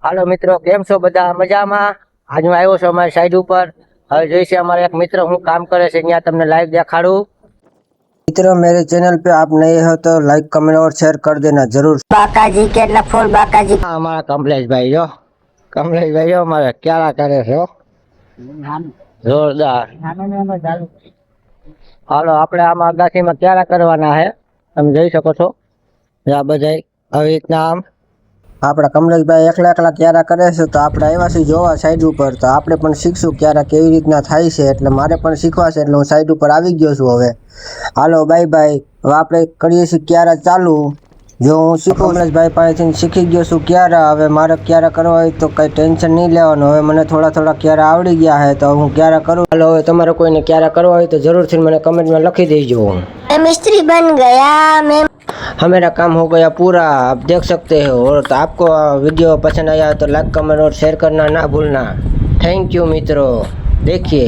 હાલો મિત્રો, કેમ છો બધા? મજામાં? આજ હું આવ્યો છું અમારી સાઈડ ઉપર. હવે જોઈશે અમારા એક મિત્ર હું કામ કરે છે ત્યાં તમને લાઈવ દેખાડું. मित्रों मेरे चैनल पे आप नए हो तो लाइक कमेंट और शेयर कर देना जरूर। बाकाजी કેટલા ફોન બાકાજી અમારા કમલેશભાઈ જો કમલેશભાઈ જો અમારે ક્યારા કરે છે જોરદાર। હાલો આપણે આમાં અગાસીમાં ક્યારા કરવાના છે, તમે જોઈ શકો છો આ બધા આવી રીતના આમ આપણા કમલેશભાઈ એકલા એકલા ક્યારા કરે છે તો આપણે આવ્યા છીએ જોવા સાઈડ ઉપર, તો આપણે પણ શીખશું ક્યારા કેવી રીતના થાય છે, એટલે મારે પણ શીખવા છે એટલે હું સાઈડ ઉપર આવી ગયો છું। હવે હાલો બાય બાય। હવે આપણે કરીએ છીએ ક્યારા ચાલુ। જો હું શીખું કમલેશભાઈ પાસેથી શીખી ગયો છું ક્યારા, હવે મારે ક્યારા કરવા હોય તો કંઈ ટેન્શન નહીં લેવાનું। હવે મને થોડા થોડા ક્યારા આવડી ગયા છે તો હું ક્યારા કરું। હાલો હવે તમારે કોઈને ક્યારા કરવા હોય તો જરૂરથી મને કમેન્ટમાં લખી દેજો। मिस्त्री बन गया मैं। हमारा काम हो गया पूरा, आप देख सकते हो। और तो आपको वीडियो पसंद आया तो लाइक कमेंट और शेयर करना ना भूलना। थैंक यू मित्रों। देखिए